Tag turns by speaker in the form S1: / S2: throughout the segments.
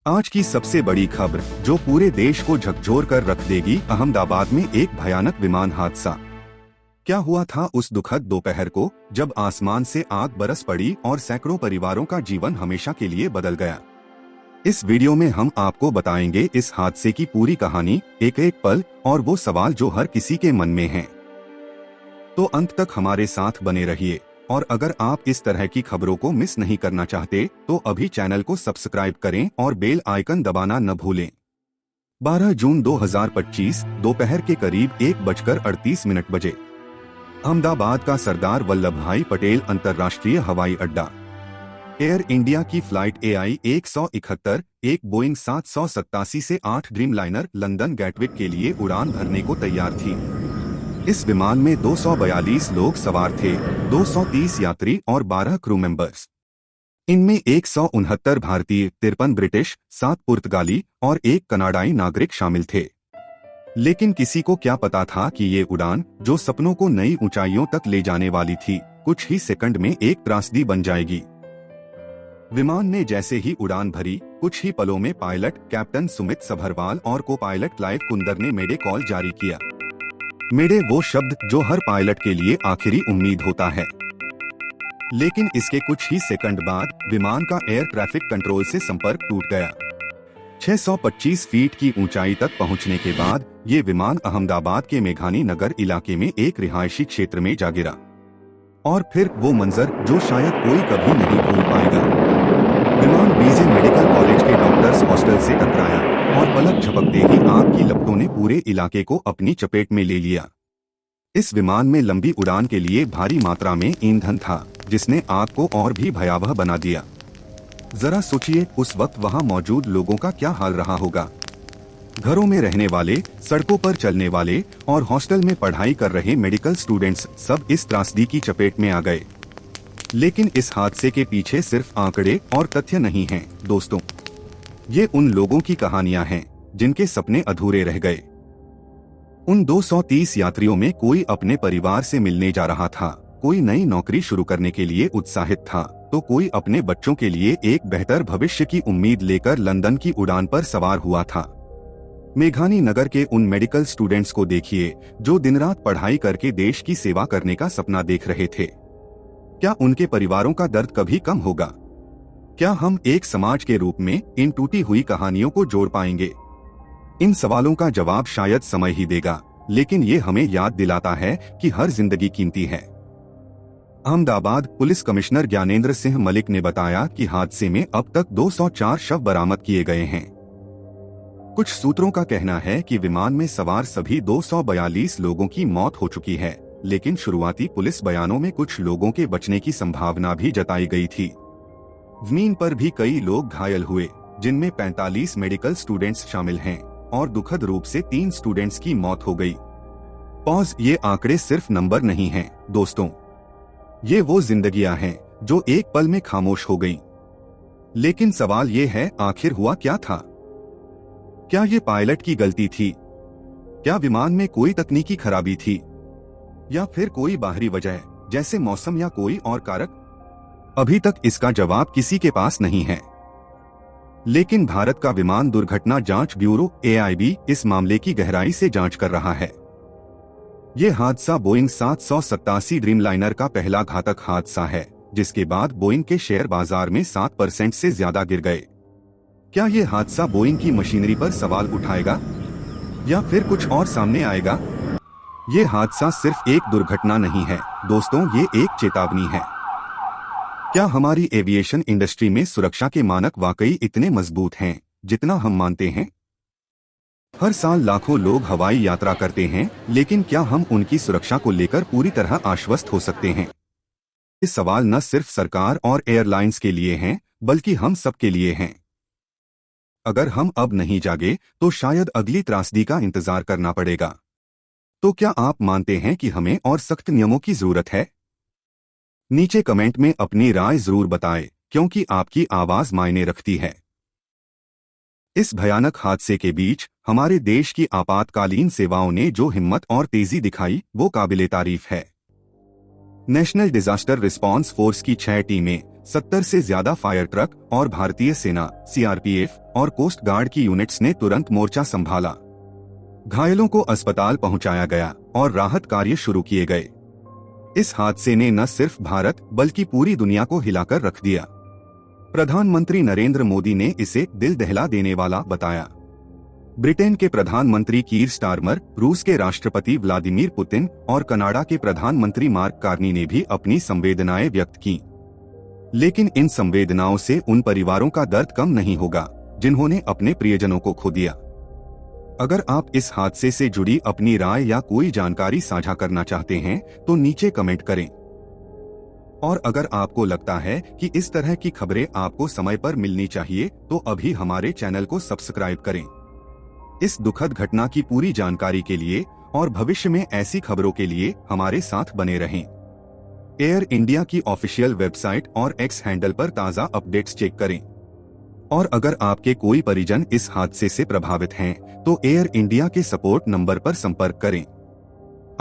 S1: आज की सबसे बड़ी खबर जो पूरे देश को झकझोर कर रख देगी। अहमदाबाद में एक भयानक विमान हादसा। क्या हुआ था उस दुखद दोपहर को जब आसमान से आग बरस पड़ी और सैकड़ों परिवारों का जीवन हमेशा के लिए बदल गया। इस वीडियो में हम आपको बताएंगे इस हादसे की पूरी कहानी, एक एक पल और वो सवाल जो हर किसी के मन में हैं। तो अंत तक हमारे साथ बने रहिए और अगर आप इस तरह की खबरों को मिस नहीं करना चाहते तो अभी चैनल को सब्सक्राइब करें और बेल आइकन दबाना न भूलें। 12 जून 2025 दोपहर के करीब 1:38 बजे अहमदाबाद का सरदार वल्लभ भाई पटेल अंतर्राष्ट्रीय हवाई अड्डा। एयर इंडिया की फ्लाइट AI 171 एक बोइंग 787 से 8 ड्रीमलाइनर लंदन गैटविक के लिए उड़ान भरने को तैयार थी। इस विमान में 242 लोग सवार थे, 230 यात्री और 12 क्रू मेंबर्स। इनमें 169 भारतीय, 53 ब्रिटिश, 7 पुर्तगाली और 1 कनाडाई नागरिक शामिल थे। लेकिन किसी को क्या पता था कि ये उड़ान, जो सपनों को नई ऊंचाइयों तक ले जाने वाली थी, कुछ ही सेकंड में एक त्रासदी बन जाएगी। विमान ने जैसे ही उड़ान भरी, कुछ ही पलों में पायलट कैप्टन सुमित सभरवाल और को पायलट क्लाइव कुंदर ने मेडे कॉल जारी किया। मेडे वो शब्द जो हर पायलट के लिए आखिरी उम्मीद होता है। लेकिन इसके कुछ ही सेकंड बाद विमान का एयर ट्रैफिक कंट्रोल से संपर्क टूट गया। 625 फीट की ऊंचाई तक पहुंचने के बाद ये विमान अहमदाबाद के मेघानी नगर इलाके में एक रिहायशी क्षेत्र में जा गिरा। और फिर वो मंजर जो शायद कोई कभी नहीं भूल पाएगा। विमान बीजे मेडिकल कॉलेज के डॉक्टर्स हॉस्टल से टकराया और पलक झपकते ही आग की लपटों ने पूरे इलाके को अपनी चपेट में ले लिया। इस विमान में लंबी उड़ान के लिए भारी मात्रा में ईंधन था, जिसने आग को और भी भयावह बना दिया। जरा सोचिए उस वक्त वहां मौजूद लोगों का क्या हाल रहा होगा। घरों में रहने वाले, सड़कों पर चलने वाले और हॉस्टल में पढ़ाई कर रहे मेडिकल स्टूडेंट्स सब इस त्रासदी की चपेट में आ गए। लेकिन इस हादसे के पीछे सिर्फ आंकड़े और तथ्य नहीं हैं, दोस्तों। ये उन लोगों की कहानियां हैं जिनके सपने अधूरे रह गए। उन 230 यात्रियों में कोई अपने परिवार से मिलने जा रहा था, कोई नई नौकरी शुरू करने के लिए उत्साहित था, तो कोई अपने बच्चों के लिए एक बेहतर भविष्य की उम्मीद लेकर लंदन की उड़ान पर सवार हुआ था। मेघानी नगर के उन मेडिकल स्टूडेंट्स को देखिए जो दिन रात पढ़ाई करके देश की सेवा करने का सपना देख रहे थे। क्या उनके परिवारों का दर्द कभी कम होगा? क्या हम एक समाज के रूप में इन टूटी हुई कहानियों को जोड़ पाएंगे? इन सवालों का जवाब शायद समय ही देगा, लेकिन ये हमें याद दिलाता है कि हर जिंदगी कीमती है। अहमदाबाद पुलिस कमिश्नर ज्ञानेंद्र सिंह मलिक ने बताया कि हादसे में अब तक 204 शव बरामद किए गए हैं। कुछ सूत्रों का कहना है कि विमान में सवार सभी 242 लोगों की मौत हो चुकी है, लेकिन शुरुआती पुलिस बयानों में कुछ लोगों के बचने की संभावना भी जताई गई थी। जमीन पर भी कई लोग घायल हुए, जिनमें 45 मेडिकल स्टूडेंट्स शामिल हैं और दुखद रूप से 3 स्टूडेंट्स की मौत हो गई। पॉज, ये आंकड़े सिर्फ नंबर नहीं हैं, दोस्तों। ये वो जिंदगियां हैं जो एक पल में खामोश हो गईं। लेकिन सवाल ये है, आखिर हुआ क्या था? क्या ये पायलट की गलती थी? क्या विमान में कोई तकनीकी खराबी थी? या फिर कोई बाहरी वजह जैसे मौसम या कोई और कारक? अभी तक इसका जवाब किसी के पास नहीं है। लेकिन भारत का विमान दुर्घटना जांच ब्यूरो AIB इस मामले की गहराई से जांच कर रहा है। ये हादसा बोइंग 787 ड्रीमलाइनर का पहला घातक हादसा है, जिसके बाद बोइंग के शेयर बाजार में 7% से ज्यादा गिर गए। क्या ये हादसा बोइंग की मशीनरी पर सवाल उठाएगा या फिर कुछ और सामने आएगा? ये हादसा सिर्फ एक दुर्घटना नहीं है, दोस्तों, ये एक चेतावनी है। क्या हमारी एविएशन इंडस्ट्री में सुरक्षा के मानक वाकई इतने मजबूत हैं जितना हम मानते हैं? हर साल लाखों लोग हवाई यात्रा करते हैं, लेकिन क्या हम उनकी सुरक्षा को लेकर पूरी तरह आश्वस्त हो सकते हैं? ये सवाल न सिर्फ सरकार और एयरलाइंस के लिए हैं, बल्कि हम सब के लिए हैं। अगर हम अब नहीं जागे तो शायद अगली त्रासदी का इंतजार करना पड़ेगा। तो क्या आप मानते हैं कि हमें और सख्त नियमों की जरूरत है? नीचे कमेंट में अपनी राय जरूर बताएं, क्योंकि आपकी आवाज मायने रखती है। इस भयानक हादसे के बीच हमारे देश की आपातकालीन सेवाओं ने जो हिम्मत और तेजी दिखाई, वो काबिले तारीफ है। नेशनल डिजास्टर रिस्पांस फोर्स की 6 टीमें, 70 से ज्यादा फायर ट्रक और भारतीय सेना, सीआरपीएफ और कोस्ट गार्ड की यूनिट्स ने तुरंत मोर्चा संभाला। घायलों को अस्पताल पहुंचाया गया और राहत कार्य शुरू किए गए। इस हादसे ने न सिर्फ भारत बल्कि पूरी दुनिया को हिलाकर रख दिया। प्रधानमंत्री नरेंद्र मोदी ने इसे दिल दहला देने वाला बताया। ब्रिटेन के प्रधानमंत्री कीर स्टारमर, रूस के राष्ट्रपति व्लादिमीर पुतिन और कनाडा के प्रधानमंत्री मार्क कार्नी ने भी अपनी संवेदनाएं व्यक्त की। लेकिन इन संवेदनाओं से उन परिवारों का दर्द कम नहीं होगा जिन्होंने अपने प्रियजनों को खो दिया। अगर आप इस हादसे से जुड़ी अपनी राय या कोई जानकारी साझा करना चाहते हैं तो नीचे कमेंट करें। और अगर आपको लगता है कि इस तरह की खबरें आपको समय पर मिलनी चाहिए तो अभी हमारे चैनल को सब्सक्राइब करें। इस दुखद घटना की पूरी जानकारी के लिए और भविष्य में ऐसी खबरों के लिए हमारे साथ बने रहें। एयर इंडिया की ऑफिशियल वेबसाइट और एक्स हैंडल पर ताज़ा अपडेट्स चेक करें। और अगर आपके कोई परिजन इस हादसे से प्रभावित हैं, तो एयर इंडिया के सपोर्ट नंबर पर संपर्क करें।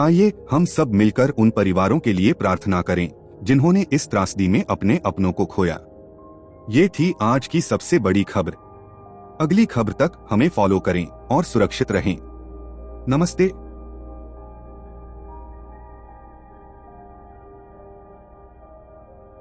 S1: आइए हम सब मिलकर उन परिवारों के लिए प्रार्थना करें जिन्होंने इस त्रासदी में अपने अपनों को खोया। ये थी आज की सबसे बड़ी खबर। अगली खबर तक हमें फॉलो करें और सुरक्षित रहें। नमस्ते।